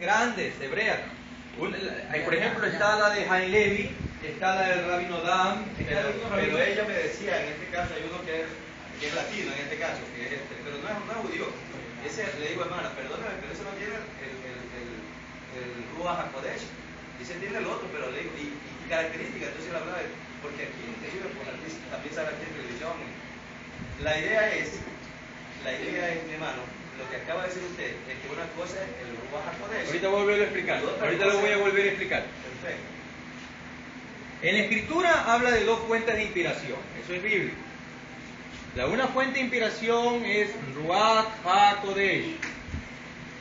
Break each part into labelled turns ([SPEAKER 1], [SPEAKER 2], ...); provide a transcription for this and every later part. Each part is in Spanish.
[SPEAKER 1] grandes hebreas. Por ejemplo, está la de Haim Levi, está la del Rabino Dam,
[SPEAKER 2] pero ella me decía, en este caso hay uno que es latino, en este caso, pero no es judío. Ese, le digo, hermana, perdóname, pero eso no tiene el Ruach HaKodesh. Dice tiene el otro, pero le digo, y características, entonces la hablaba, porque aquí ellos también saben que es religión. La idea es, mi hermano, lo que acaba de decir usted, es que una cosa es el Ruach HaKodesh.
[SPEAKER 1] Ahorita voy a volverlo a explicar. Ahorita lo voy a volver a explicar.
[SPEAKER 2] Perfecto.
[SPEAKER 1] En la escritura habla de dos fuentes de inspiración. Eso es bíblico. La una fuente de inspiración es Ruach HaKodesh.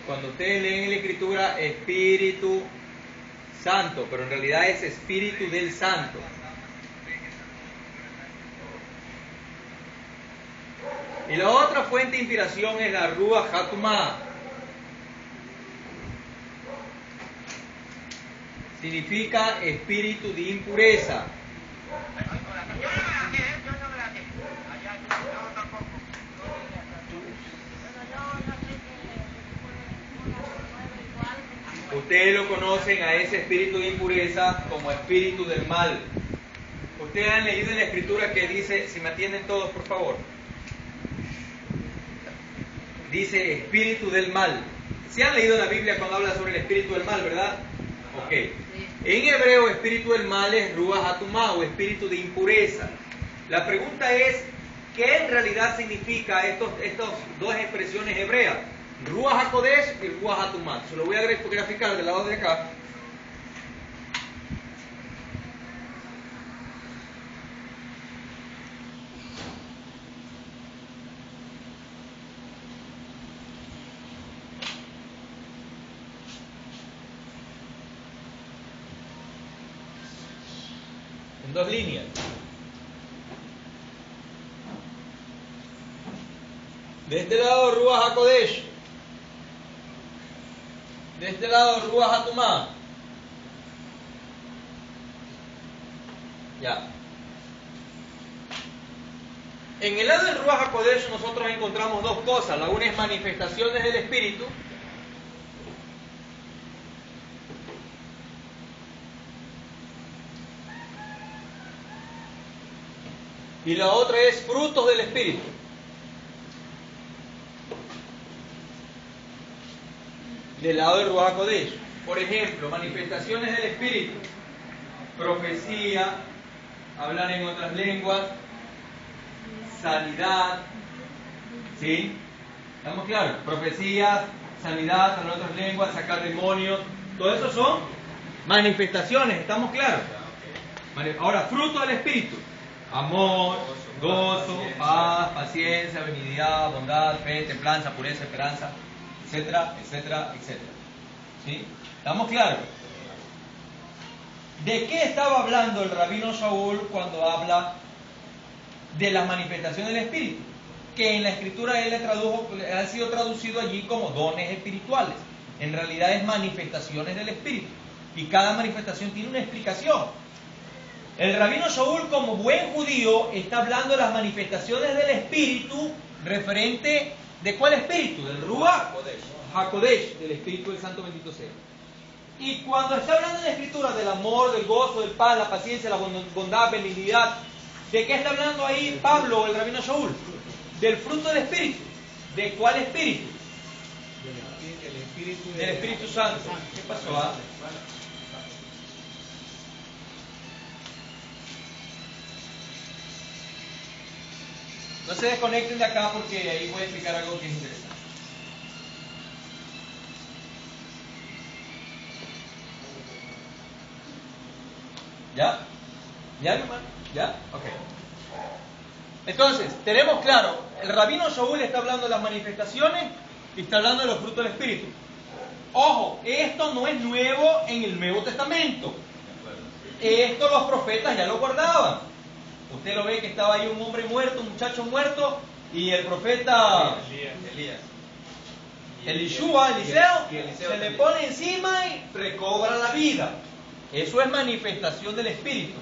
[SPEAKER 1] Cuando ustedes leen en la escritura Espíritu Santo, pero en realidad es Espíritu del Santo. Y la otra fuente de inspiración es la Ruach HaTumah. Significa espíritu de impureza. Ustedes lo conocen a ese espíritu de impureza como espíritu del mal. Ustedes han leído en la escritura que dice, si me atienden todos por favor, dice espíritu del mal. ¿Se han leído la Biblia cuando habla sobre el espíritu del mal, verdad? Ok. En hebreo, espíritu del mal es Ruach HaTumah o espíritu de impureza. La pregunta es, ¿qué en realidad significa estas dos expresiones hebreas? Ruach HaKodesh y Ruach HaTumah. Se lo voy a graficar del lado de acá. En dos líneas. De este lado Ruach HaKodesh. De este lado Ruach HaTumah. Ya. En el lado del Ruach HaKodesh nosotros encontramos dos cosas. La una es manifestaciones del Espíritu. Y la otra es frutos del Espíritu. Del lado del Ruach HaKodesh. Por ejemplo, manifestaciones del Espíritu. Profecía, hablar en otras lenguas, sanidad. ¿Sí? ¿Estamos claros? Profecías, sanidad, hablar en otras lenguas, sacar demonios. Todo eso son manifestaciones, ¿estamos claros? Ahora, fruto del Espíritu. Amor, gozo, paz, paciencia, benignidad, bondad, fe, templanza, pureza, esperanza, etcétera, etcétera, etcétera. ¿Sí? ¿Estamos claros? ¿De qué estaba hablando el rabino Shaul cuando habla de las manifestaciones del Espíritu? Que en la escritura él ha sido traducido allí como dones espirituales. En realidad es manifestaciones del Espíritu. Y cada manifestación tiene una explicación. El rabino Shaul, como buen judío, está hablando de las manifestaciones del Espíritu referente ¿de cuál Espíritu? Del Ruach HaKodesh, del Espíritu del Santo bendito sea. Y cuando está hablando en la Escritura del amor, del gozo, del paz, la paciencia, la bondad, benignidad, ¿de qué está hablando ahí Pablo, el rabino Shaul? Del fruto del Espíritu. ¿De cuál Espíritu? Del Espíritu Santo. ¿Qué pasó? No se desconecten de acá porque ahí voy a explicar algo que es interesante. ¿Ya? ¿Ya, hermano? ¿Ya? Ok. Entonces, tenemos claro, el rabino Shaul está hablando de las manifestaciones y está hablando de los frutos del Espíritu. Ojo, esto no es nuevo en el Nuevo Testamento. Esto los profetas ya lo guardaban. Usted lo ve que estaba ahí un hombre muerto, un muchacho muerto, y el profeta Eliseo, se le pone encima y recobra la vida. Eso es manifestación del Espíritu.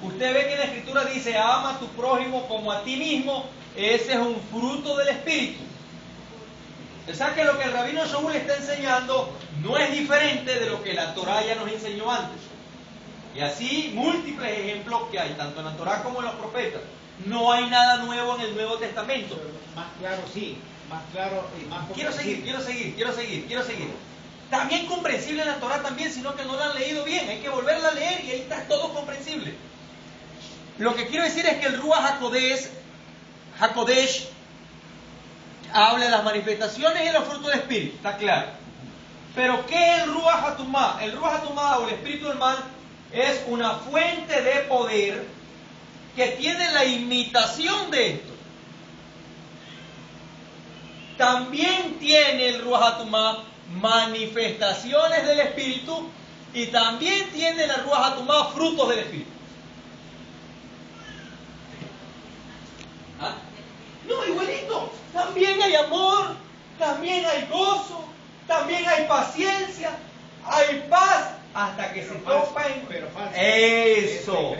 [SPEAKER 1] Usted ve que en la Escritura dice, ama a tu prójimo como a ti mismo. Ese es un fruto del Espíritu. O sea que lo que el rabino Shaul está enseñando no es diferente de lo que la Torá ya nos enseñó antes. Y así múltiples ejemplos que hay, tanto en la Torá como en los profetas. No hay nada nuevo en el Nuevo Testamento.
[SPEAKER 3] Más claro sí, más claro y más comprensible.
[SPEAKER 1] Quiero seguir. También comprensible en la Torá también, sino que no la han leído bien. Hay que volverla a leer y ahí está todo comprensible. Lo que quiero decir es que el Ruach HaKodesh habla de las manifestaciones y los frutos del Espíritu, está claro. Pero ¿qué es el Ruach HaTumá? El Ruach HaTumá o el Espíritu del Mal es una fuente de poder que tiene la imitación de esto. También tiene el Ruach HaTumá manifestaciones del Espíritu y también tiene la Ruach HaTumá frutos del Espíritu. ¿Ah? No, igualito. También hay amor, también hay gozo, también hay paciencia, hay paz, hasta que se topa en...
[SPEAKER 3] Pero falso.
[SPEAKER 1] Eso.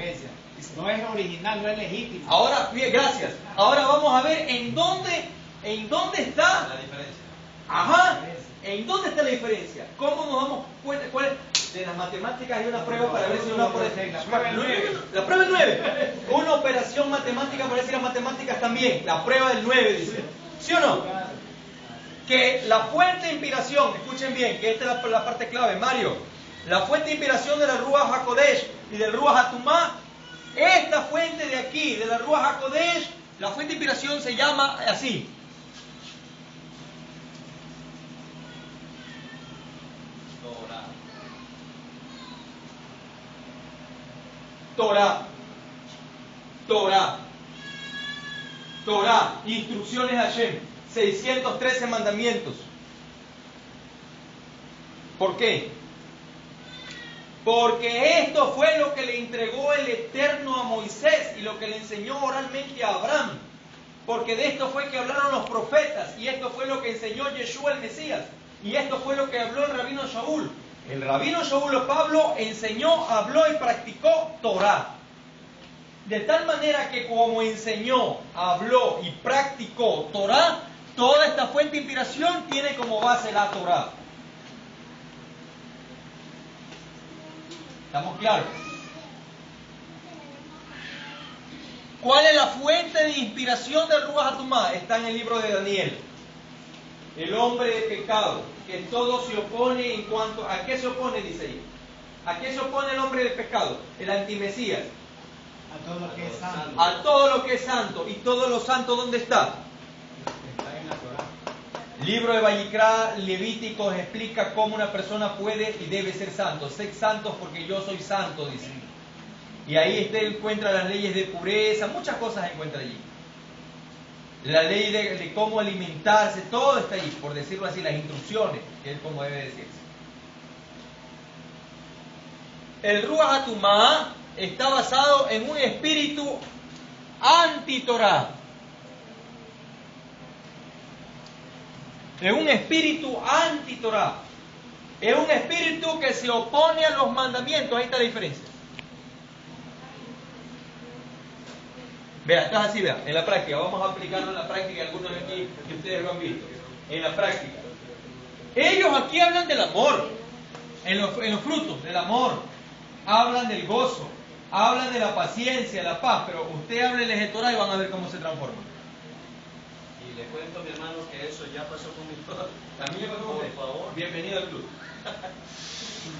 [SPEAKER 3] No es original, no es legítimo.
[SPEAKER 1] Ahora, bien, gracias. Ahora vamos a ver en dónde está
[SPEAKER 2] La diferencia.
[SPEAKER 1] Ajá. ¿En dónde está la diferencia? ¿Cómo nos damos cuenta? ¿Cuál es? De las matemáticas hay una prueba para ver si uno puede ser.
[SPEAKER 3] La prueba del 9.
[SPEAKER 1] La prueba del 9. Una operación matemática para ver si las matemáticas también. La prueba del 9 dice. ¿Sí o no? Que la fuente de inspiración, escuchen bien, que esta es la parte clave, Mario. La fuente de inspiración de la Ruach HaKodesh y del Ruach HaTumá, esta fuente de aquí, de la Ruach HaKodesh, la fuente de inspiración se llama así. Torah, instrucciones de Hashem, 613 mandamientos. ¿Por qué? Porque esto fue lo que le entregó el Eterno a Moisés y lo que le enseñó oralmente a Abraham. Porque de esto fue que hablaron los profetas y esto fue lo que enseñó Yeshua el Mesías. Y esto fue lo que habló el rabino Shaul. El rabino Shaul o Pablo enseñó, habló y practicó Torah. De tal manera que como enseñó, habló y practicó Torah, toda esta fuente de inspiración tiene como base la Torah. ¿Estamos claros? ¿Cuál es la fuente de inspiración del Ruach HaTumá? Está en el libro de Daniel. El hombre de pecado, que todo se opone en cuanto... ¿A qué se opone? Dice ahí. ¿A qué se opone el hombre de pecado? El antimesías.
[SPEAKER 3] A todo lo que es santo.
[SPEAKER 1] A todo lo que es santo. ¿Y todo lo santo dónde está?
[SPEAKER 3] Está en la Torah.
[SPEAKER 1] El libro de Vayikra, Levíticos, explica cómo una persona puede y debe ser santo. Sed santos porque yo soy santo, dice. Y ahí usted encuentra las leyes de pureza, muchas cosas encuentra allí. La ley de cómo alimentarse, todo está allí, por decirlo así, las instrucciones, que es como debe decirse. El Ruach HaTumá está basado en un espíritu anti-Torah. Es un espíritu anti-Torah. Es un espíritu que se opone a los mandamientos. Ahí está la diferencia. Vea, esto es así, vea, en la práctica. Vamos a aplicarlo en la práctica, algunos de aquí que ustedes lo han visto. En la práctica. Ellos aquí hablan del amor. En los frutos del amor. Hablan del gozo. Hablan de la paciencia, la paz. Pero usted hábleles de Torah y van a ver cómo se transforma.
[SPEAKER 2] Y le cuento, mi hermano, que eso ya pasó con mi padre.
[SPEAKER 1] También le
[SPEAKER 2] Por favor.
[SPEAKER 1] Bienvenido al club.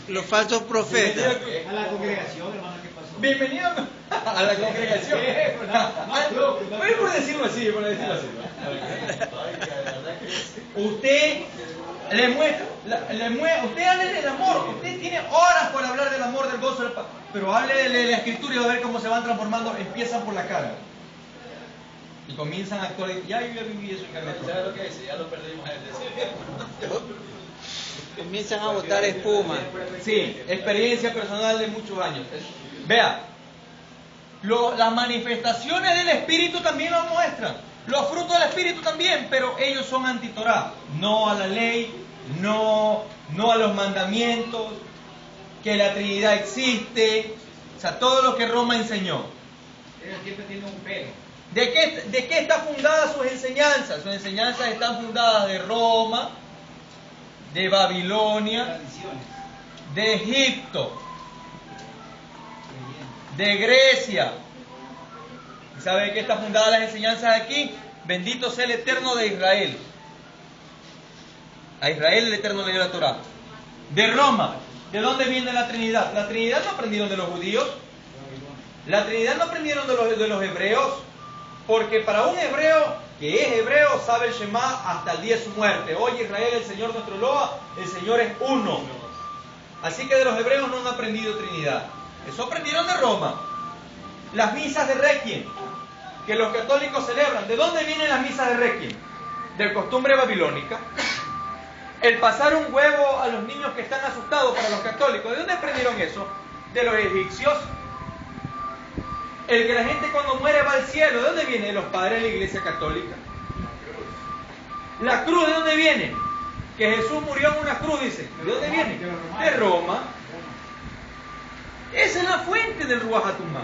[SPEAKER 4] Los falsos profetas.
[SPEAKER 3] A la congregación, hermano, ¿qué pasó?
[SPEAKER 1] Bienvenido a la congregación. Voy por decirlo así, por decirlo así. Usted le muestra, usted hable del amor. Usted tiene horas por hablar del amor, del gozo, del paz. Pero hable de la escritura y va a ver cómo se van transformando. Empiezan por la carga. Y comienzan a actuar. Ya yo ya viví eso en carne.
[SPEAKER 2] ¿Sabes lo que dice? Ya lo perdimos en el desierto.
[SPEAKER 4] Comienzan a botar espuma.
[SPEAKER 1] Sí, experiencia personal de muchos años. Vea, las manifestaciones del Espíritu también lo muestran. Los frutos del Espíritu también, pero ellos son anti-Torah. No a la ley, no a los mandamientos, que la Trinidad existe. O sea, todo lo que Roma enseñó.
[SPEAKER 3] Ellos siempre tienen un pelo.
[SPEAKER 1] ¿De qué está fundada sus enseñanzas? Sus enseñanzas están fundadas de Roma, de Babilonia,
[SPEAKER 3] Tradiciones.
[SPEAKER 1] de Egipto, de Grecia. ¿Y sabe de qué está fundada las enseñanzas aquí? Bendito sea el Eterno de Israel. A Israel el Eterno le dio la Torá. De Roma. ¿De dónde viene la Trinidad? La Trinidad no aprendieron de los judíos. La Trinidad no aprendieron de los hebreos. Porque para un hebreo que es hebreo sabe el Shema hasta el día de su muerte. Oye Israel, el Señor nuestro Loa, el Señor es uno. Así que de los hebreos no han aprendido Trinidad. Eso aprendieron de Roma. Las misas de Requiem, que los católicos celebran. ¿De dónde vienen las misas de Requiem? De costumbre babilónica. El pasar un huevo a los niños que están asustados para los católicos. ¿De dónde aprendieron eso? De los egipcios. El que la gente cuando muere va al cielo. ¿De dónde viene? De los padres de la Iglesia Católica. La cruz, ¿de dónde viene? Que Jesús murió en una cruz, dice. ¿De dónde viene? De Roma. Esa es la fuente del Ruaj HaTumá.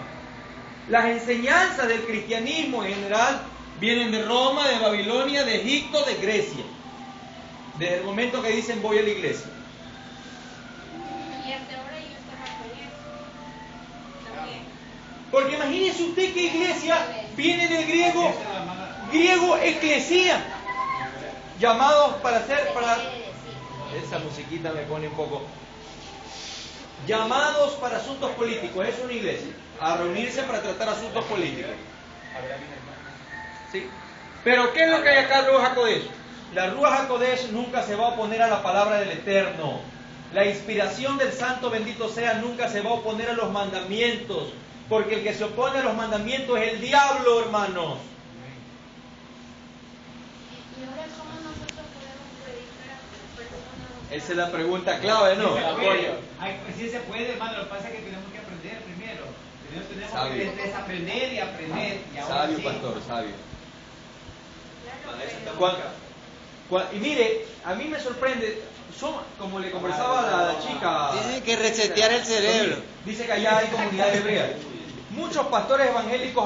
[SPEAKER 1] Las enseñanzas del cristianismo en general vienen de Roma, de Babilonia, de Egipto, de Grecia. Desde el momento que dicen voy a la iglesia.
[SPEAKER 5] Y hasta ahora ellos están con eso. También.
[SPEAKER 1] Porque imagínese usted que iglesia viene del griego eclesia, llamados para hacer, esa musiquita me pone un poco, llamados para asuntos políticos. Es una iglesia, a reunirse para tratar asuntos políticos. ¿Sí? Pero ¿qué es lo que hay acá en Ruaj HaKodesh? La Ruaj HaKodesh nunca se va a oponer a la palabra del Eterno. La inspiración del Santo bendito sea nunca se va a oponer a los mandamientos, porque el que se opone a los mandamientos es el diablo, hermanos.
[SPEAKER 5] Y ahora, ¿cómo nosotros podemos predicar a las personas?
[SPEAKER 1] Esa es la pregunta clave, ¿no?
[SPEAKER 3] Sí se puede, hermano. Lo que pasa es que tenemos que aprender primero. Tenemos
[SPEAKER 1] Sabio.
[SPEAKER 3] que desaprender y aprender. Y ahora
[SPEAKER 1] Sabio,
[SPEAKER 3] sí.
[SPEAKER 1] pastor, sabio.
[SPEAKER 2] Para eso estamos
[SPEAKER 1] Cuando-
[SPEAKER 2] acá.
[SPEAKER 1] Y mire, a mí me sorprende, como le conversaba a la chica,
[SPEAKER 4] Tiene que resetear el cerebro.
[SPEAKER 1] dice que allá hay comunidad hebrea. Muchos pastores evangélicos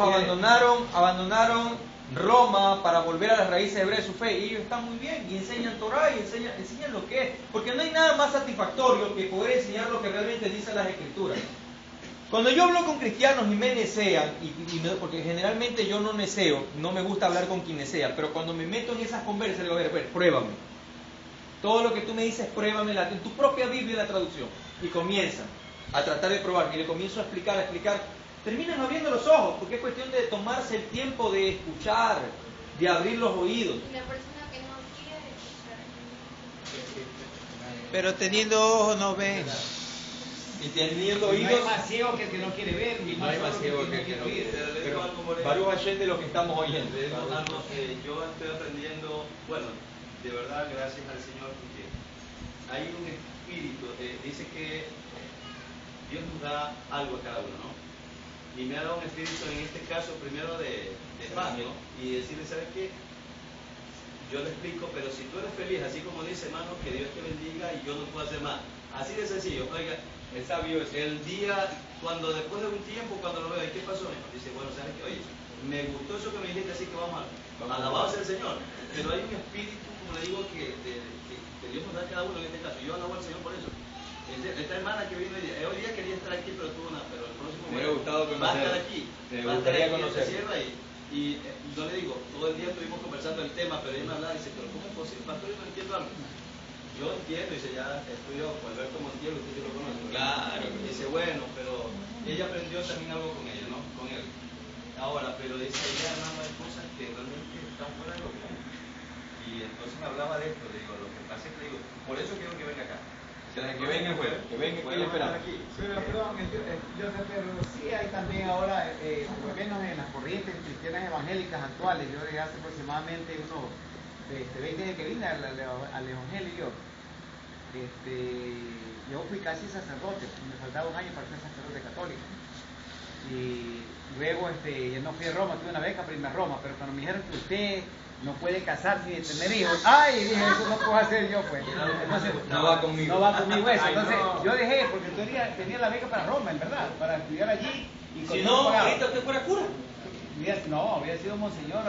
[SPEAKER 1] abandonaron Roma para volver a las raíces hebreas de su fe, y ellos están muy bien y enseñan Torah y enseñan lo que es, porque no hay nada más satisfactorio que poder enseñar lo que realmente dicen las Escrituras. Cuando yo hablo con cristianos y me necean, porque generalmente yo no neseo, no me gusta hablar con quien nesea, pero cuando me meto en esas conversas, le digo, a ver, pruébame. Todo lo que tú me dices, pruébame en tu propia Biblia, la traducción. Y comienzan a tratar de probar, y le comienzo a explicar, terminan abriendo los ojos, porque es cuestión de tomarse el tiempo de escuchar, de abrir los oídos.
[SPEAKER 5] Y la persona que no quiere escuchar.
[SPEAKER 4] Pero teniendo ojos no ven.
[SPEAKER 1] Y teniendo
[SPEAKER 3] No hay
[SPEAKER 1] oídos,
[SPEAKER 3] más ciego que el que no quiere ver, ni
[SPEAKER 1] no
[SPEAKER 3] más
[SPEAKER 1] hay más ciego que el que no quiere
[SPEAKER 2] Pero le
[SPEAKER 1] ver.
[SPEAKER 2] digo algo, Moreno.
[SPEAKER 1] Baruch Hashem de lo que estamos oyendo.
[SPEAKER 2] Le digo algo que yo estoy aprendiendo, bueno, de verdad, gracias al Señor, porque hay un espíritu, dice que Dios nos da algo a cada uno, ¿no? Y me ha dado un espíritu, en este caso, primero de paz, ¿no? Y decirle, ¿sabes qué? Yo le explico, pero si tú eres feliz, así como dice, hermano, que Dios te bendiga y yo no puedo hacer más. Así de sencillo. Oiga,
[SPEAKER 1] El sabio es
[SPEAKER 2] el día, cuando después de un tiempo, cuando lo veo, ¿y qué pasó? Dice, bueno, ¿sabes qué? Oye, me gustó eso que me dijiste, así que vamos a alabar al Señor. Pero hay un espíritu, como le digo, que Dios nos da a cada uno en este caso. Yo alabo al Señor por eso. Esta hermana que vino hoy día quería estar aquí, pero pero el próximo
[SPEAKER 1] Me hubiera gustado
[SPEAKER 2] va a estar
[SPEAKER 1] conocerla.
[SPEAKER 2] aquí.
[SPEAKER 1] Me
[SPEAKER 2] Va a estar
[SPEAKER 1] gustaría
[SPEAKER 2] aquí en
[SPEAKER 1] conocerla.
[SPEAKER 2] esta sierra y yo le digo, todo el día estuvimos conversando el tema, pero ella me hablaba y dice, pero ¿cómo es posible? Pastor, yo no entiendo algo. Yo entiendo, dice, ya estudió con Alberto Montiel, usted sí lo conoce.
[SPEAKER 1] Claro.
[SPEAKER 2] Dice, bueno, pero ella aprendió también algo con ella, ¿no? Con él. Ahora, pero dice, ella hermano, hay cosas que realmente están fuera de lo común. Y entonces me hablaba de esto, le digo, lo que pasa es que le digo, por eso quiero que venga acá.
[SPEAKER 1] que venga el jueves, que venga, que le esperamos.
[SPEAKER 2] aquí.
[SPEAKER 3] Pero, perdón, yo sé, pero sí hay también ahora, por lo menos en las corrientes cristianas evangélicas actuales, yo desde hace aproximadamente unos 20 años que vine al evangelio, yo fui casi sacerdote, me faltaba un año para ser sacerdote católico. Y luego ya no fui a Roma, tuve una beca para irme a Roma, pero cuando me dijeron que usted no puede casarse ni tener hijos, ay, dije, eso no puedo hacer yo, pues. Entonces,
[SPEAKER 1] No va conmigo.
[SPEAKER 3] no va conmigo eso. Entonces, yo dejé, porque tenía la beca para Roma, en verdad, para estudiar allí. Y con
[SPEAKER 1] Si
[SPEAKER 3] todo
[SPEAKER 1] no,
[SPEAKER 3] pagado.
[SPEAKER 1] ahorita usted fuera cura.
[SPEAKER 3] había sido monseñor.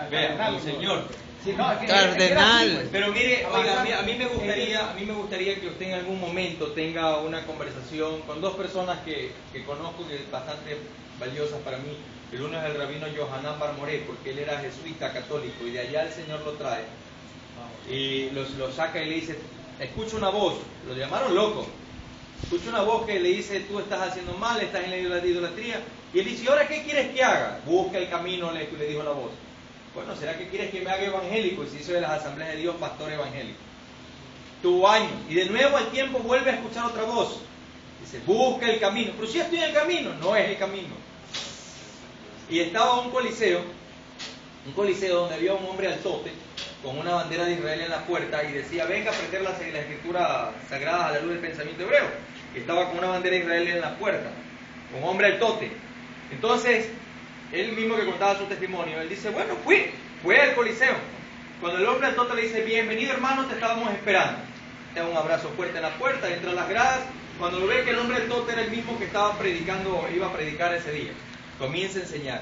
[SPEAKER 1] Vea,
[SPEAKER 3] cardenal,
[SPEAKER 1] monseñor.
[SPEAKER 3] Sí, no, es que
[SPEAKER 4] Cardenal.
[SPEAKER 3] era así, pues.
[SPEAKER 1] Pero mire, oiga, a mí me
[SPEAKER 3] Avanzando.
[SPEAKER 1] gustaría que usted en algún momento tenga una conversación con dos personas que conozco que es bastante valiosas para mí. El uno es el rabino Yohanan Barmoré, porque él era jesuita católico y de allá el Señor lo trae. Y lo saca y le dice, escucha una voz, lo llamaron loco. Escucha una voz que le dice, tú estás haciendo mal, estás en la idolatría. Y él dice, ¿y ahora qué quieres que haga? Busca el camino, le dijo la voz. Bueno, ¿será que quieres que me haga evangélico? Y se hizo de las asambleas de Dios pastor evangélico. Tuvo años. Y de nuevo al tiempo vuelve a escuchar otra voz. Dice, busca el camino. Pero si estoy en el camino, no es el camino. Y estaba un coliseo donde había un hombre altote con una bandera de Israel en la puerta y decía, venga a aprender la escritura sagrada a la luz del pensamiento hebreo. Y estaba con una bandera de Israel en la puerta, un hombre altote. Entonces, él mismo que contaba su testimonio, él dice, bueno, fue al coliseo. Cuando el hombre altote le dice, bienvenido hermano, te estábamos esperando. Le da un abrazo fuerte en la puerta, entra a las gradas. Cuando lo ve que el hombre altote era el mismo que estaba predicando, iba a predicar ese día, comienza a enseñar.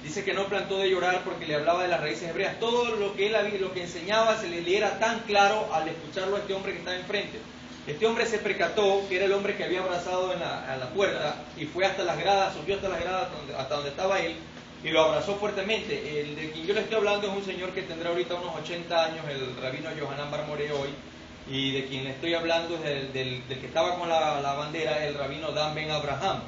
[SPEAKER 1] Dice que no plantó de llorar porque le hablaba de las raíces hebreas. Todo lo que lo que enseñaba se le era tan claro al escucharlo a este hombre que estaba enfrente. Este hombre se percató que era el hombre que había abrazado a la puerta y fue hasta las gradas, subió hasta las gradas hasta donde estaba él y lo abrazó fuertemente. El de quien yo le estoy hablando es un señor que tendrá ahorita unos 80 años, el rabino Yohanan Barmoré hoy, y de quien le estoy hablando es del que estaba con la bandera, el rabino Dan Ben Abraham.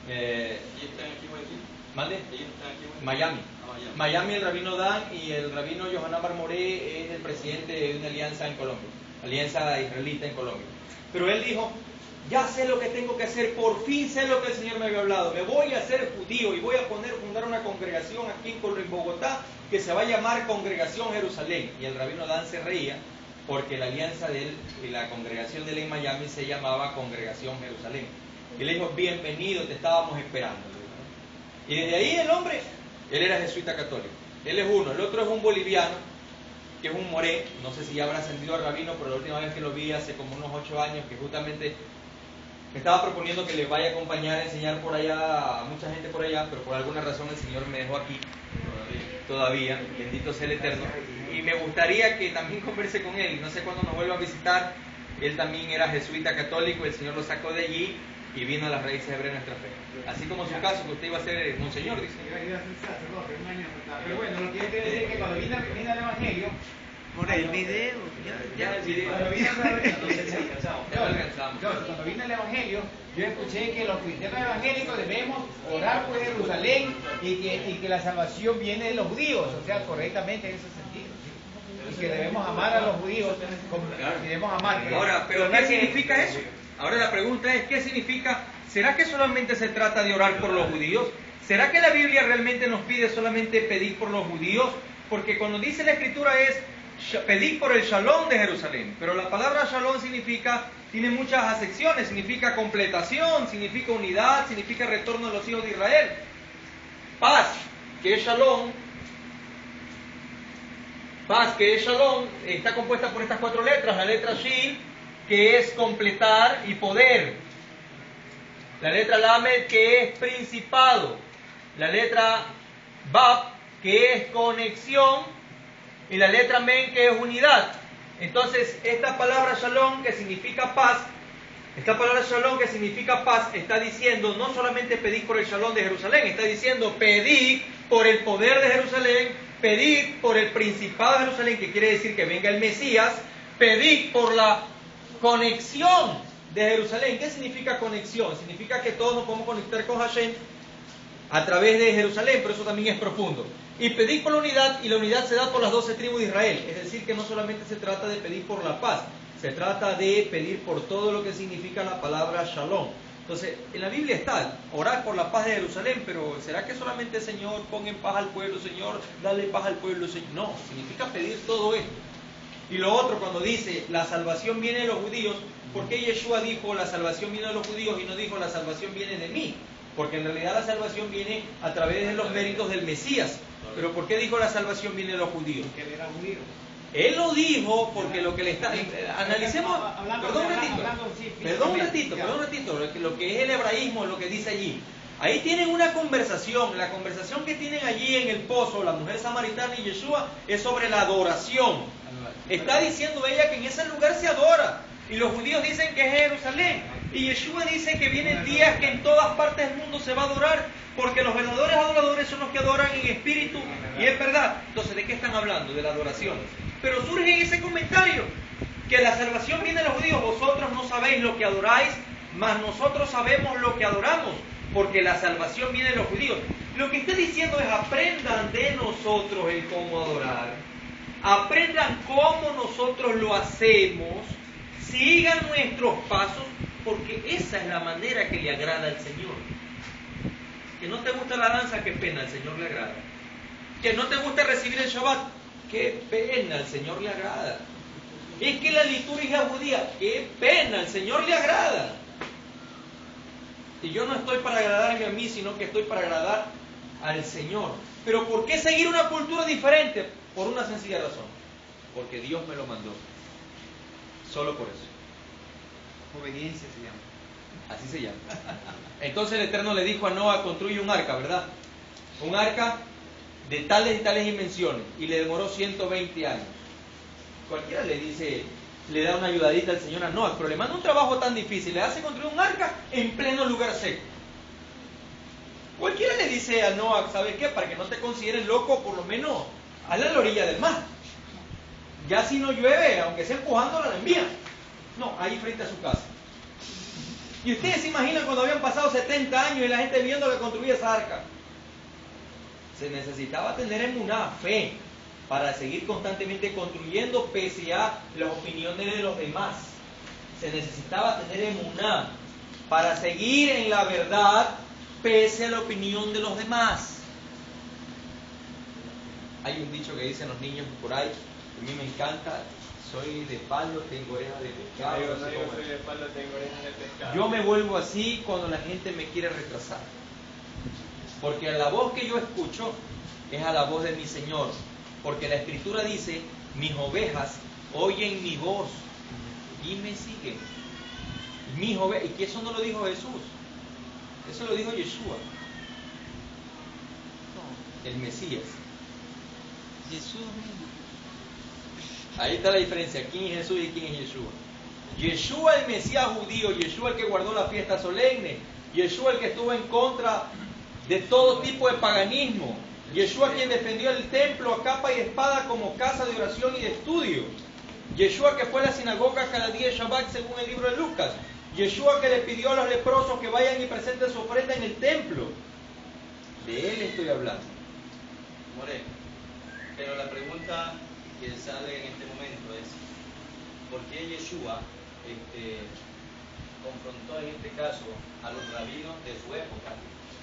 [SPEAKER 2] ¿Y están aquí o aquí?
[SPEAKER 1] ¿Mande?
[SPEAKER 2] ¿Ellos están aquí o aquí?
[SPEAKER 1] Miami.
[SPEAKER 2] Miami.
[SPEAKER 1] Miami, el rabino Dan y el rabino Yohanan Barmoré es el presidente de una alianza en Colombia, alianza israelita en Colombia. Pero él dijo, ya sé lo que tengo que hacer, por fin sé lo que el Señor me había hablado, me voy a hacer judío y voy a fundar una congregación aquí en Bogotá que se va a llamar Congregación Jerusalén. Y el rabino Dan se reía porque la alianza de él y la congregación de él en Miami se llamaba Congregación Jerusalén. Y le dijo, bienvenido, te estábamos esperando. Y desde ahí el hombre, él era jesuita católico. Él es uno. El otro es un boliviano, que es un moré. No sé si ya habrá ascendido al rabino, pero la última vez que lo vi hace como unos 8 años, que justamente me estaba proponiendo que le vaya a acompañar a enseñar por allá, a mucha gente por allá, pero por alguna razón el Señor me dejó aquí todavía. Bendito sea el Eterno. Y me gustaría que también converse con él. No sé cuándo nos vuelva a visitar. Él también era jesuita católico, el Señor lo sacó de allí y vino a las raíces hebreas de nuestra fe. Así como su caso, que usted iba a ser monseñor, dice.
[SPEAKER 3] Pero bueno, lo que yo quiero decir es que cuando vino el Evangelio,
[SPEAKER 4] Por el video.
[SPEAKER 1] Ya el video.
[SPEAKER 3] Cuando vino
[SPEAKER 1] Ya lo alcanzamos.
[SPEAKER 3] cuando vino el Evangelio, yo escuché que los cristianos evangélicos debemos orar por Jerusalén y que la salvación viene de los judíos, o sea, correctamente en ese sentido. ¿Sí? Y que debemos amar a los judíos, y debemos amar.
[SPEAKER 1] Ahora, ¿pero qué significa eso? Ahora la pregunta es, ¿qué significa? ¿Será que solamente se trata de orar por los judíos? ¿Será que la Biblia realmente nos pide solamente pedir por los judíos? Porque cuando dice la Escritura es pedir por el shalom de Jerusalén, pero la palabra shalom tiene muchas acepciones, significa completación, significa unidad, significa retorno de los hijos de Israel. Paz, que es shalom, está compuesta por estas 4 letras, la letra Shin, que es completar y poder, la letra Lamed, que es principado, la letra Bab, que es conexión, y la letra Men, que es unidad. Entonces, esta palabra Shalom, que significa paz, está diciendo no solamente pedir por el Shalom de Jerusalén, está diciendo pedir por el poder de Jerusalén, pedir por el principado de Jerusalén, que quiere decir que venga el Mesías, pedir por la conexión de Jerusalén. ¿Qué significa conexión? Significa que todos nos podemos conectar con Hashem a través de Jerusalén, pero eso también es profundo. Y pedir por la unidad, y la unidad se da por las 12 tribus de Israel. Es decir, que no solamente se trata de pedir por la paz, se trata de pedir por todo lo que significa la palabra Shalom. Entonces, en la Biblia está orar por la paz de Jerusalén, pero ¿será que solamente, Señor, pon en paz al pueblo, Señor, dale paz al pueblo, Señor? No, significa pedir todo esto. Y lo otro, cuando dice la salvación viene de los judíos, ¿por qué Yeshua dijo la salvación viene de los judíos y no dijo la salvación viene de mí? Porque en realidad la salvación viene a través de los méritos del Mesías. Pero ¿por qué dijo la salvación viene de los judíos?
[SPEAKER 3] Que él era judío.
[SPEAKER 1] Él lo dijo porque lo que le está... Analicemos... Perdón un ratito, lo que es el hebraísmo, lo que dice allí. Ahí tienen una conversación. La conversación que tienen allí en el pozo, la mujer samaritana y Yeshua, es sobre la adoración. Está diciendo ella que en ese lugar se adora. Y los judíos dicen que es Jerusalén. Y Yeshua dice que vienen días que en todas partes del mundo se va a adorar, porque los verdaderos adoradores son los que adoran en espíritu y en verdad. Entonces, ¿de qué están hablando? De la adoración. Pero surge ese comentario, que la salvación viene de los judíos. Vosotros no sabéis lo que adoráis, mas nosotros sabemos lo que adoramos, porque la salvación viene de los judíos. Lo que está diciendo es: aprendan de nosotros el cómo adorar, aprendan cómo nosotros lo hacemos, sigan nuestros pasos, porque esa es la manera que le agrada al Señor. Que no te gusta la danza, qué pena, al Señor le agrada. Que no te gusta recibir el Shabbat, qué pena, al Señor le agrada. Es que la liturgia judía, qué pena, al Señor le agrada. Y yo no estoy para agradarme a mí, sino que estoy para agradar al Señor. Pero ¿por qué seguir una cultura diferente? Por una sencilla razón: porque Dios me lo mandó. Solo por eso.
[SPEAKER 3] Obediencia se llama.
[SPEAKER 1] Así se llama. Entonces el Eterno le dijo a Noah: construye un arca, ¿verdad? Un arca de tales y tales dimensiones. Y le demoró 120 años. Cualquiera le dice, le da una ayudadita al Señor a Noah, pero le manda un trabajo tan difícil, le hace construir un arca en pleno lugar seco. Cualquiera le dice a Noah: ¿sabes qué? Para que no te consideren loco, por lo menos hazla a la orilla del mar. Ya si no llueve, aunque sea empujándola, la envía. No, ahí frente a su casa. Y ustedes se imaginan cuando habían pasado 70 años y la gente viendo que construía esa arca. Se necesitaba tener emuná, fe, para seguir constantemente construyendo pese a las opiniones de los demás. Se necesitaba tener emuná para seguir en la verdad pese a la opinión de los demás. Hay un dicho que dicen los niños por ahí, que a mí me encanta: soy de palo, tengo orejas de pescado.
[SPEAKER 6] No, yo soy de palo, tengo orejas de pescado.
[SPEAKER 1] Yo me vuelvo así cuando la gente me quiere retrasar. Porque a la voz que yo escucho es a la voz de mi Señor. Porque la Escritura dice: mis ovejas oyen mi voz y me siguen. Mis ovejas, y que eso no lo dijo Jesús, eso lo dijo Yeshua, el Mesías.
[SPEAKER 4] Jesús mismo.
[SPEAKER 1] Ahí está la diferencia: quién es Jesús y quién es Yeshua. Yeshua el Mesías judío, Yeshua el que guardó la fiesta solemne, Yeshua el que estuvo en contra de todo tipo de paganismo, Yeshua quien defendió el templo a capa y espada como casa de oración y de estudio, Yeshua que fue a la sinagoga cada día de Shabbat según el libro de Lucas, Yeshua que le pidió a los leprosos que vayan y presenten su ofrenda en el templo. De él estoy hablando.
[SPEAKER 2] More, pero la pregunta que sale en este momento es: ¿por qué Yeshua confrontó en este caso a los rabinos de su época?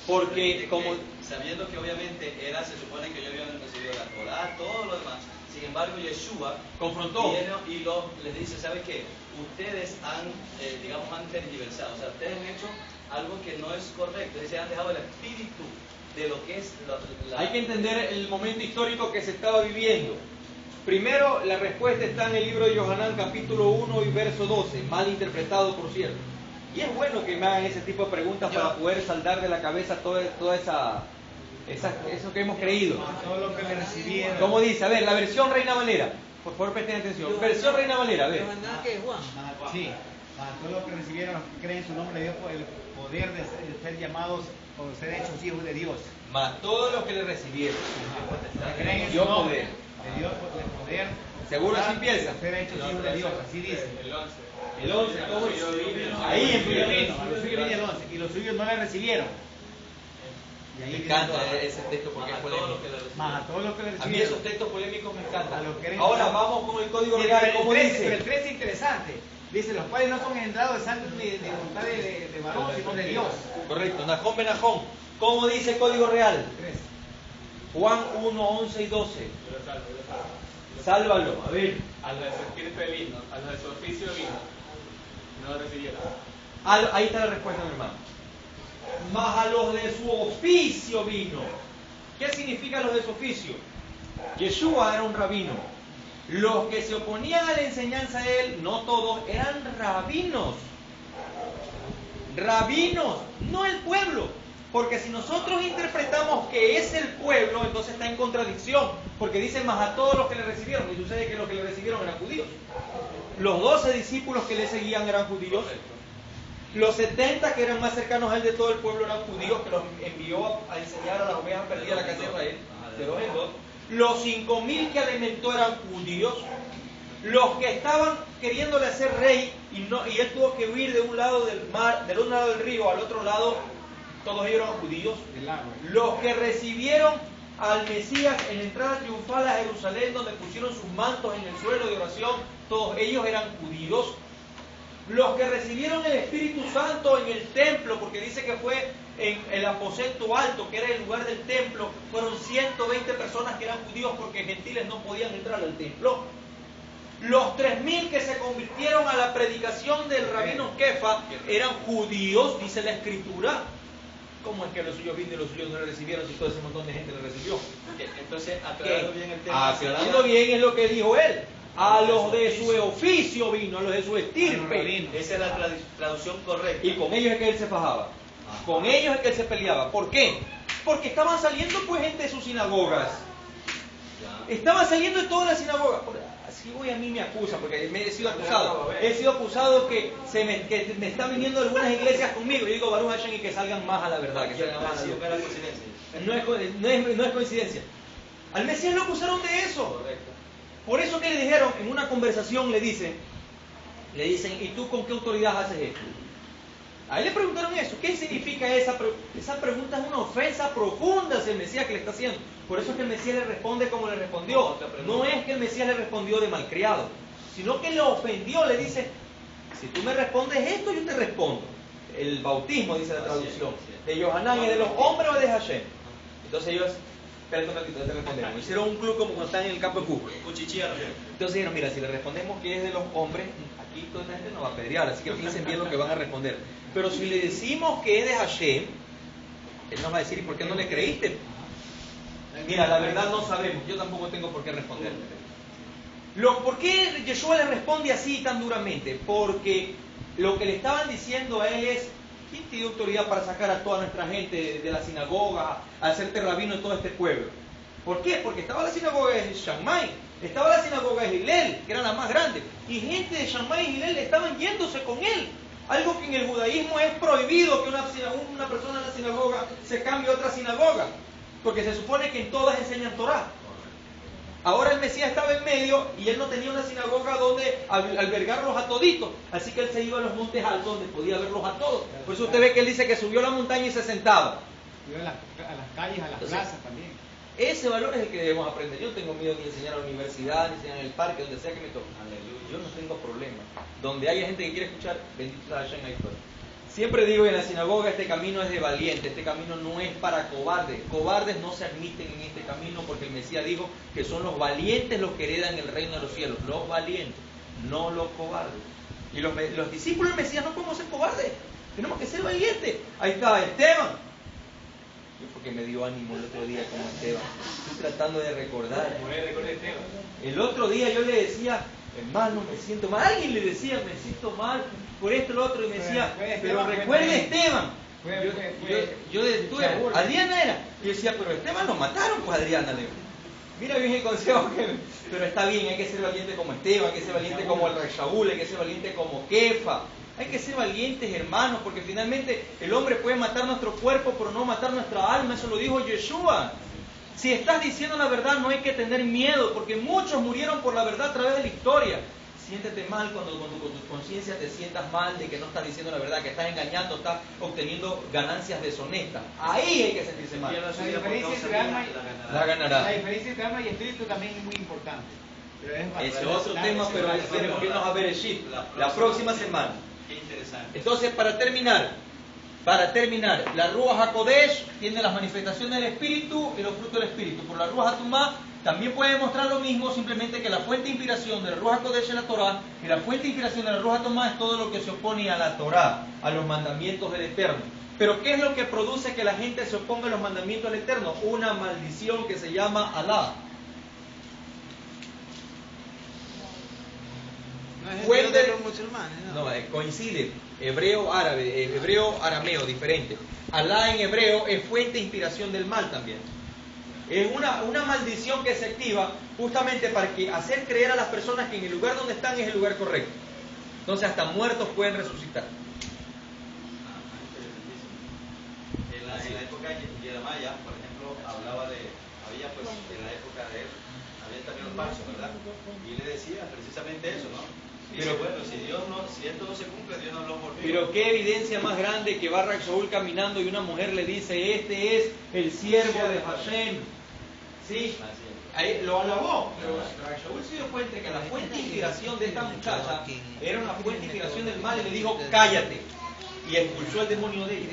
[SPEAKER 1] Porque como
[SPEAKER 2] sabiendo que obviamente se supone que ellos habían recibido la Torah, todo lo demás, sin embargo Yeshua
[SPEAKER 1] confrontó
[SPEAKER 2] viene y les dice: ¿sabes qué? Ustedes han tergiversado, o sea, ustedes han hecho algo que no es correcto, es decir, han dejado el espíritu de lo que es la...
[SPEAKER 1] Hay que entender el momento histórico que se estaba viviendo. Primero, la respuesta está en el libro de Yohanan, capítulo 1 y verso 12, mal interpretado, por cierto. Y es bueno que me hagan ese tipo de preguntas para poder saldar de la cabeza toda eso que hemos creído.
[SPEAKER 3] Todo lo que le recibieron.
[SPEAKER 1] ¿Cómo dice? A ver, la versión Reina Valera. Por favor, presten atención. Versión Reina Valera, a ver.
[SPEAKER 4] ¿Qué, Juan?
[SPEAKER 3] Sí, para todos los que recibieron, los que creen en su nombre, Dios el poder de ser llamados o ser hechos hijos de Dios.
[SPEAKER 1] Más todos los que le recibieron.
[SPEAKER 3] Los que creen en su
[SPEAKER 1] Dio
[SPEAKER 3] nombre,
[SPEAKER 1] poder.
[SPEAKER 3] de Dios el poder.
[SPEAKER 1] ¿Seguro así empieza?
[SPEAKER 3] Ser hechos hijos de Dios, así dice.
[SPEAKER 6] El 11.
[SPEAKER 1] El 11, ¿cómo dice? Ahí empieza.
[SPEAKER 3] A los suyos viene el 11, y los suyos no le recibieron. Y ahí
[SPEAKER 1] Me
[SPEAKER 3] viene
[SPEAKER 1] encanta
[SPEAKER 3] todo.
[SPEAKER 1] ese texto porque es polémico.
[SPEAKER 3] Más a todos los que le
[SPEAKER 1] A mí
[SPEAKER 3] recibieron.
[SPEAKER 1] esos textos polémicos me encantan.
[SPEAKER 3] A los que eres-
[SPEAKER 1] Ahora vamos con el código
[SPEAKER 3] Sí,
[SPEAKER 1] real.
[SPEAKER 3] pero
[SPEAKER 1] ¿Cómo
[SPEAKER 3] el 13,
[SPEAKER 1] dice?
[SPEAKER 3] Pero el 13 es interesante. Dice: los cuales no son engendrados de sangre ni de voluntad de varón, sino de Dios.
[SPEAKER 1] Correcto, Najón Benajón. ¿Cómo dice el código real?
[SPEAKER 3] 13.
[SPEAKER 1] Juan 1, 11 y 12.
[SPEAKER 6] Yo lo salvo.
[SPEAKER 1] Sálvalo, a ver.
[SPEAKER 6] A los de su espíritu de vino, a los de su oficio de vino, no lo recibieron.
[SPEAKER 1] Ahí está la respuesta, mi hermano. Mas a los de su oficio vino. ¿Qué significa los de su oficio? Yeshua era un rabino. Los que se oponían a la enseñanza de él, no todos, eran rabinos. Rabinos, no el pueblo. Porque si nosotros interpretamos que es el pueblo, entonces está en contradicción, porque dice más a todos los que le recibieron, y sucede que los que le recibieron eran judíos. Los 12 discípulos que le seguían eran judíos. Los 70 que eran más cercanos a él de todo el pueblo eran judíos, que los envió a enseñar a las ovejas perdidas de la casa de Israel, de 2 en 2. Los 5.000 que alimentó eran judíos. Los que estaban queriéndole hacer rey y él tuvo que huir de un lado del mar, del un lado del río al otro lado, todos ellos eran judíos. Los que recibieron al Mesías en la entrada triunfal a Jerusalén, donde pusieron sus mantos en el suelo de oración, todos ellos eran judíos. Los que recibieron el Espíritu Santo en el templo, porque dice que fue en el aposento alto, que era el lugar del templo, fueron 120 personas que eran judíos porque gentiles no podían entrar al templo. Los 3.000 que se convirtieron a la predicación del rabino Kefa eran judíos, dice la Escritura. ¿Cómo es que los suyos vino y los suyos no le recibieron si todo ese montón de gente le recibió?
[SPEAKER 2] Entonces, aclarando bien el tema.
[SPEAKER 1] Aclarando bien es lo que dijo él. A los de su oficio vino, a los de su estirpe.
[SPEAKER 2] Esa es la traducción correcta.
[SPEAKER 1] Y con ellos es que él se fajaba. Con ellos es que él se peleaba. ¿Por qué? Porque estaban saliendo pues gente de sus sinagogas. Estaban saliendo de todas las sinagogas. Si voy a mí me acusa, porque me he sido acusado. He sido acusado que me están viniendo algunas iglesias conmigo. Yo digo Baruch Hashem y que salgan más a la verdad. Que salgan más a la verdad. No es coincidencia. Al Mesías lo acusaron de eso.
[SPEAKER 2] Correcto.
[SPEAKER 1] Por eso que le dijeron, en una conversación le dicen, ¿y tú con qué autoridad haces esto? A él le preguntaron eso. ¿Qué significa esa pregunta? Esa pregunta es una ofensa profunda hacia el Mesías que le está haciendo. Por eso es que el Mesías le responde como le respondió. No es que el Mesías le respondió de malcriado, sino que le ofendió, le dice, si tú me respondes esto, yo te respondo. El bautismo, dice la traducción, de Yohanan, ¿es de los hombres o de Hashem? Entonces ellos... Espera un ratito, te respondemos. Hicieron un club como cuando están en el campo de fútbol. Entonces dijeron, mira, si le respondemos que es de los hombres, aquí toda esta gente nos va a apedrear, así que piensen bien lo que van a responder. Pero si le decimos que es de Hashem, él nos va a decir, ¿y por qué no le creíste? Mira, la verdad no sabemos, yo tampoco tengo por qué responder. ¿Por qué Yeshua le responde así tan duramente? Porque lo que le estaban diciendo a él es, ¿quién te dio autoridad para sacar a toda nuestra gente de la sinagoga, a hacerte rabino en todo este pueblo? ¿Por qué? Porque estaba la sinagoga de Shammai, estaba la sinagoga de Hillel, que era la más grande, y gente de Shammai y Hillel estaban yéndose con él. Algo que en el judaísmo es prohibido, que una persona en la sinagoga se cambie a otra sinagoga, porque se supone que en todas enseñan Torah. Ahora el Mesías estaba en medio y él no tenía una sinagoga donde albergarlos a toditos. Así que él se iba a los montes altos donde podía verlos a todos. Por eso usted ve que él dice que subió a la montaña y se sentaba.
[SPEAKER 3] Subió a las calles, a las plazas también.
[SPEAKER 1] Ese valor es el que debemos aprender. Yo no tengo miedo ni enseñar a la universidad, ni enseñar en el parque, donde sea que me toque. Yo no tengo problema. Donde haya gente que quiere escuchar, bendito sea Hashem, ahí estoy. Siempre digo en la sinagoga, este camino es de valiente, este camino no es para cobardes. Cobardes no se admiten en este camino porque el Mesías dijo que son los valientes los que heredan el reino de los cielos. Los valientes, no los cobardes. Y los discípulos del Mesías no podemos ser cobardes, tenemos que ser valientes. Ahí está Esteban. Yo porque me dio ánimo el otro día como Esteban. Estoy tratando de recordar. El otro día yo le decía, hermano, me siento mal. Alguien le decía, me siento mal por esto, lo otro, y me decía, pero recuerde Esteban. Adriana era. Y yo decía, pero Esteban lo mataron, pues Adriana le. Mira bien el consejo pero está bien, hay que ser valiente como Esteban, hay que ser valiente como el rey Shaul, hay que ser valiente como Kefa. Hay que ser valientes, hermanos, porque finalmente el hombre puede matar nuestro cuerpo, pero no matar nuestra alma. Eso lo dijo Yeshua. Si estás diciendo la verdad, no hay que tener miedo, porque muchos murieron por la verdad a través de la historia. Siéntete mal cuando con tu conciencia te sientas mal de que no estás diciendo la verdad, que estás engañando, estás obteniendo ganancias deshonestas. Ahí hay que sentirse mal.
[SPEAKER 3] La diferencia entre alma
[SPEAKER 1] la ganará.
[SPEAKER 3] La diferencia entre alma y espíritu también es muy importante.
[SPEAKER 1] Ese es otro tema, pero tenemos que irnos a ver el shift la próxima semana.
[SPEAKER 2] Qué interesante.
[SPEAKER 1] Entonces, para terminar, la Ruach HaKodesh tiene las manifestaciones del Espíritu y los frutos del Espíritu. Por la Ruach HaTumá también puede demostrar lo mismo, simplemente que la fuente de inspiración de la Ruach HaKodesh es la Torah, y la fuente de inspiración de la Ruach HaTumá es todo lo que se opone a la Torah, a los mandamientos del Eterno. Pero ¿qué es lo que produce que la gente se oponga a los mandamientos del Eterno? Una maldición que se llama Alá.
[SPEAKER 4] No es el
[SPEAKER 1] fuente
[SPEAKER 4] Dios de los musulmanes, ¿no?
[SPEAKER 1] no, coincide, hebreo árabe, hebreo arameo, diferente. Alá en hebreo es fuente de inspiración del mal también. Es una maldición que se activa justamente para hacer creer a las personas que en el lugar donde están es el lugar correcto. Entonces hasta muertos pueden resucitar.
[SPEAKER 2] En la época de Maya, por ejemplo, hablaba de, había pues en la época de él, había también los falsos, ¿verdad? Y le decía precisamente eso, ¿no? Pero bueno, si esto no se cumple, Dios no habló por mí.
[SPEAKER 1] Pero qué evidencia más grande que va Rak Shaul caminando y una mujer le dice, este es el siervo de Hashem. ¿Sí? Ahí lo alabó, pero Rak Shaul se dio cuenta que la fuente de inspiración de esta muchacha era una fuente de inspiración del mal y le dijo, cállate. Y expulsó el demonio de ella.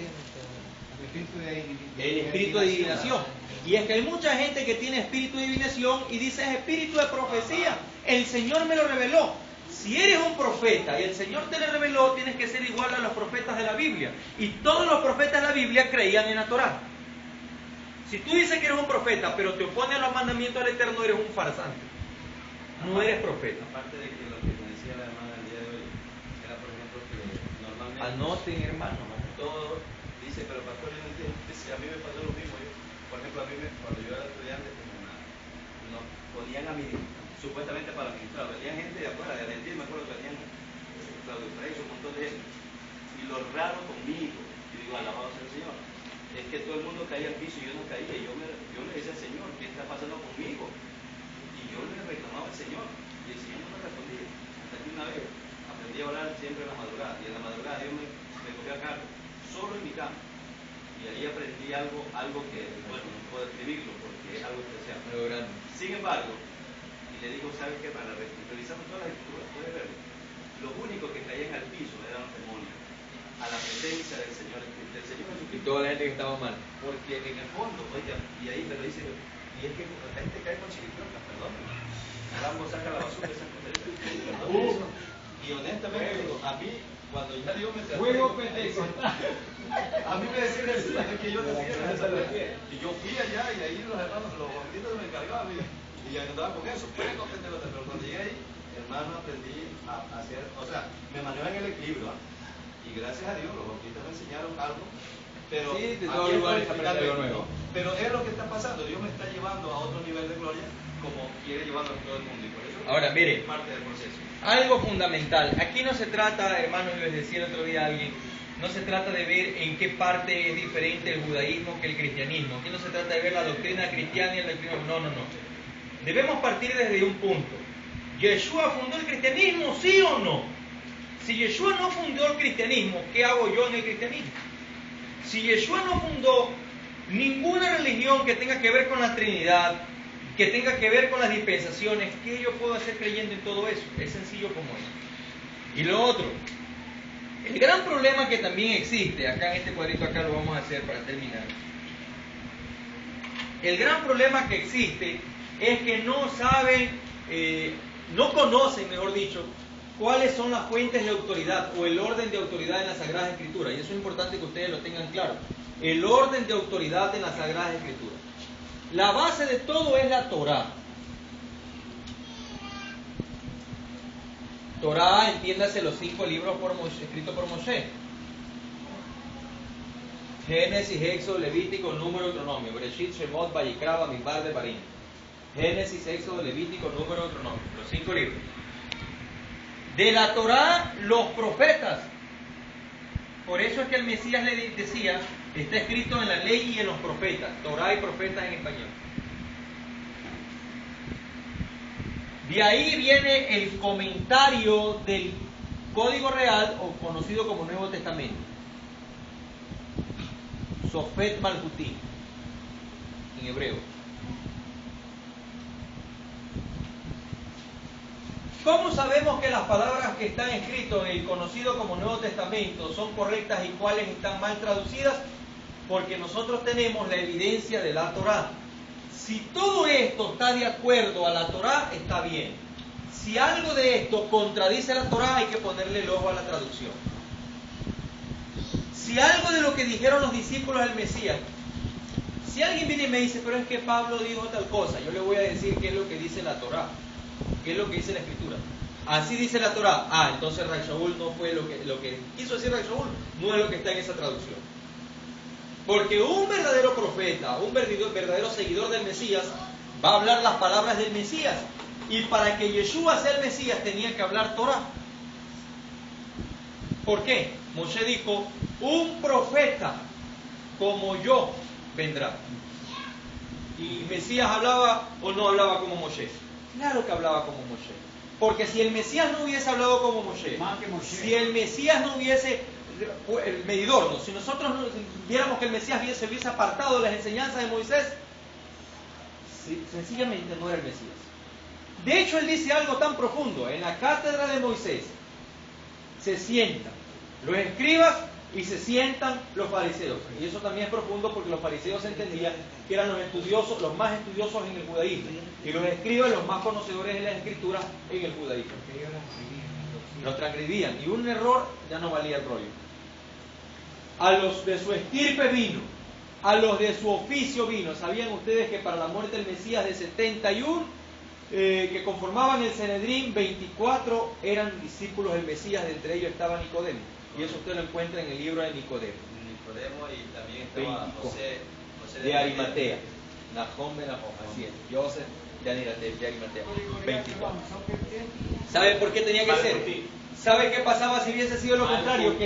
[SPEAKER 1] El espíritu de adivinación. Y es que hay mucha gente que tiene espíritu de adivinación y dice, es espíritu de profecía. El Señor me lo reveló. Si eres un profeta y el Señor te lo reveló, tienes que ser igual a los profetas de la Biblia. Y todos los profetas de la Biblia creían en la Torá. Si tú dices que eres un profeta, pero te opones a los mandamientos del Eterno, eres un farsante. No eres profeta.
[SPEAKER 2] Aparte de que lo que me decía la hermana el día de hoy, era por ejemplo que normalmente...
[SPEAKER 1] Anoten, hermano.
[SPEAKER 2] Todo dice, pero pastor, yo no entiendo, si a mí me pasó lo mismo. Por ejemplo, cuando yo era estudiante, nos ponían a mí, supuestamente para ministrar, venían gente de afuera, de Argentina, me acuerdo que venían Claudio Freixo, un montón de gente. Y lo raro conmigo, y digo, alabado sea el Señor, es que todo el mundo caía al piso y yo no caía. Y yo le decía al Señor, ¿qué está pasando conmigo? Y yo le reclamaba al Señor, y el Señor no me respondía. Hasta que una vez aprendí a orar siempre en la madrugada, y en la madrugada Dios me cogió a cargo, solo en mi cama. Y ahí aprendí algo que, bueno, no puedo escribirlo porque es algo especial. Sin embargo, y le digo, ¿sabes qué? Para revisamos todas las escrituras, puedes verlo. Los únicos que caían al piso eran los demonios, a la presencia del Señor Jesucristo.
[SPEAKER 1] Y toda la gente que estaba mal.
[SPEAKER 2] Porque en el fondo, oiga, y ahí me lo dice, y es que la gente cae con chiripiocas, perdón. Rambo saca la basura, esas cosas. Perdón. Y honestamente digo, a mí, cuando ya Dios me trató, a mí me decía el Señor que yo decía, y yo fui allá y ahí los hermanos, los bautistas me encargaban y ya andaba con eso, pero cuando llegué ahí, hermano, aprendí a hacer, o sea, me manejo en el equilibrio, ¿eh? Y gracias a Dios los bautistas me enseñaron algo, pero
[SPEAKER 1] sí, de todos lugares aprende algo nuevo.
[SPEAKER 2] Pero es lo que está pasando, Dios me está llevando a otro nivel de gloria como quiere llevarlo a todo el mundo, y por eso
[SPEAKER 1] ahora mire,
[SPEAKER 2] es parte del proceso.
[SPEAKER 1] Algo fundamental, aquí no se trata, hermanos, les decía el otro día a alguien, no se trata de ver en qué parte es diferente el judaísmo que el cristianismo, aquí no se trata de ver la doctrina cristiana y la doctrina, no. Debemos partir desde un punto. ¿Yeshua fundó el cristianismo, sí o no? Si Yeshua no fundó el cristianismo, ¿qué hago yo en el cristianismo? Si Yeshua no fundó ninguna religión que tenga que ver con la Trinidad, que tenga que ver con las dispensaciones, ¿qué yo puedo hacer creyendo en todo eso? Es sencillo como eso. Y lo otro, el gran problema que también existe, acá en este cuadrito acá lo vamos a hacer para terminar. El gran problema que existe es que no saben, no conocen, mejor dicho, cuáles son las fuentes de autoridad o el orden de autoridad en las Sagradas Escrituras. Y eso es importante que ustedes lo tengan claro. El orden de autoridad en las Sagradas Escrituras. La base de todo es la Torá. Torá, entiéndase los 5 libros escritos por Moshe. Génesis, Éxodo, Levítico, Número, Deuteronomio. Bereshit, Shemot, Vayikra, Bamidbar, Devarim. Génesis, Éxodo, Levítico, Número, Deuteronomio. Los 5 libros. De la Torá, los profetas. Por eso es que el Mesías le decía, está escrito en la ley y en los profetas. Torá y profetas en español. De ahí viene el comentario del Código Real, o conocido como Nuevo Testamento. Sofet Malhutim, en hebreo. ¿Cómo sabemos que las palabras que están escritas en el conocido como Nuevo Testamento son correctas y cuáles están mal traducidas? Porque nosotros tenemos la evidencia de la Torá. Si todo esto está de acuerdo a la Torá, está bien. Si algo de esto contradice la Torá, hay que ponerle el ojo a la traducción. Si algo de lo que dijeron los discípulos del Mesías, si alguien viene y me dice, pero es que Pablo dijo tal cosa, yo le voy a decir qué es lo que dice la Torá, qué es lo que dice la Escritura. Así dice la Torá. Ah, entonces Ray Shaul no fue lo que quiso decir Ray Shaul, no es lo que está en esa traducción. Porque un verdadero profeta, un verdadero seguidor del Mesías, va a hablar las palabras del Mesías. Y para que Yeshua sea el Mesías tenía que hablar Torá. ¿Por qué? Moshe dijo, un profeta como yo vendrá. ¿Y Mesías hablaba o no hablaba como Moshe? Claro que hablaba como Moshe. Porque si el Mesías no hubiese hablado como Moshe,
[SPEAKER 3] Más que Moshe.
[SPEAKER 1] si el Mesías no hubiese, el medidor, ¿no? Si nosotros viéramos que el Mesías se hubiese apartado de las enseñanzas de Moisés, sencillamente no era el Mesías. De hecho, él dice algo tan profundo. En la cátedra de Moisés se sientan los escribas y se sientan los fariseos. Y eso también es profundo porque los fariseos entendían que eran los estudiosos, los más estudiosos en el judaísmo, y los escribas los más conocedores de las escrituras en el judaísmo. Lo transgredían, y un error ya no valía el rollo. A los de su estirpe vino, a los de su oficio vino. ¿Sabían ustedes que para la muerte del Mesías de 71 que conformaban el Sanedrín, 24 eran discípulos del Mesías, de entre ellos estaba Nicodemo? Y eso usted lo encuentra en el libro de Nicodemo.
[SPEAKER 2] Nicodemo, y también estaba
[SPEAKER 1] 25.
[SPEAKER 2] José
[SPEAKER 1] De Arimatea. Nahum ben Nahum, así es. Joseph de Arimatea. 24. ¿Sabe por qué tenía que ser? ¿Sabe qué pasaba si hubiese sido lo contrario?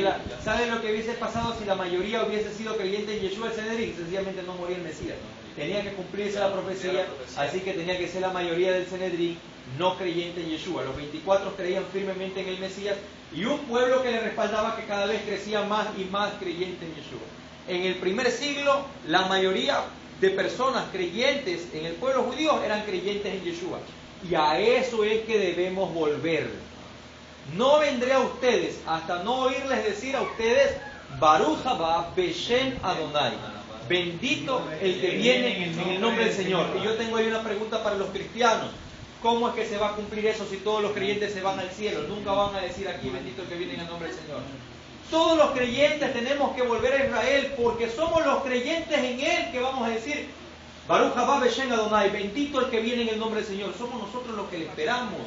[SPEAKER 1] ¿Sabe lo que hubiese pasado si la mayoría hubiese sido creyente en Yeshua el Sanedrín? Sencillamente no moría el Mesías. Tenía que cumplirse la profecía, así que tenía que ser la mayoría del Sanedrín no creyente en Yeshua. Los 24 creían firmemente en el Mesías y un pueblo que le respaldaba, que cada vez crecía más y más creyente en Yeshua. En el primer siglo, la mayoría de personas creyentes en el pueblo judío eran creyentes en Yeshua. Y a eso es que debemos volver. No vendré a ustedes hasta no oírles decir a ustedes, Baruch haba Beshem Adonai. Bendito el que viene en el nombre del Señor. Y yo tengo ahí una pregunta para los cristianos. ¿Cómo es que se va a cumplir eso si todos los creyentes se van al cielo? Nunca van a decir aquí, bendito el que viene en el nombre del Señor. Todos los creyentes tenemos que volver a Israel, porque somos los creyentes en Él que vamos a decir, Baruch haba Beshem Adonai, bendito el que viene en el nombre del Señor. Somos nosotros los que le esperamos.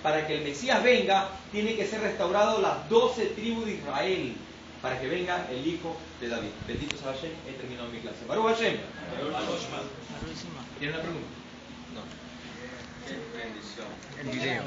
[SPEAKER 1] Para que el Mesías venga, tiene que ser restaurado las 12 tribus de Israel, para que venga el hijo de David. Bendito sea Hashem, he terminado mi clase. Baruch Hashem. ¿Tiene una pregunta? No.
[SPEAKER 2] Qué bendición.
[SPEAKER 3] El video.